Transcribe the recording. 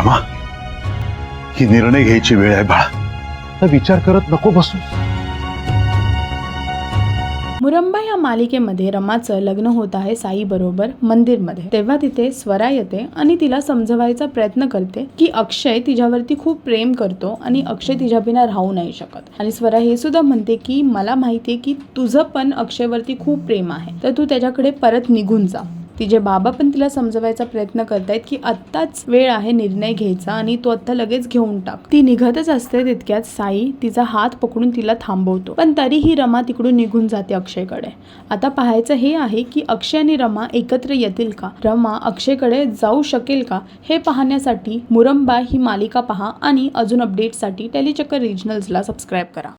रमा, ही निर्णय घ्यायची वेळ आहे बाळा. विचार करत नको बसू. मुरंबा या मालिकेमध्ये रमाचं लग्न होत आहे साई बरोबर मंदिरमध्ये. तेव्हा तिथे स्वरा येते आणि तिला समजवायचा प्रयत्न करते की अक्षय तिच्यावरती खूप प्रेम करतो आणि अक्षय तिच्या बिना राहू नाही शकत. आणि स्वरा हे सुद्धा म्हणते की मला माहितीये की तुझं पण अक्षयवरती खूप प्रेम आहे, तर तू त्याच्याकडे परत निघून जा. तिचे बाबा पण तिला समजवायचा प्रयत्न करतायत की आत्ताच वेळ आहे निर्णय घ्यायचा आणि तो आत्ता लगेच घेऊन टाक. ती निघतच असते तितक्यात साई तिचा हात पकडून तिला थांबवतो, पण तरीही रमा तिकडून निघून जाते अक्षयकडे. आता पाहायचं हे आहे की अक्षय आणि रमा एकत्र येतील का, रमा अक्षयकडे जाऊ शकेल का, हे पाहण्यासाठी मुरंबा ही मालिका पहा आणि अजून अपडेटसाठी टेलीचक्कर रिजनल्सला सबस्क्राईब करा.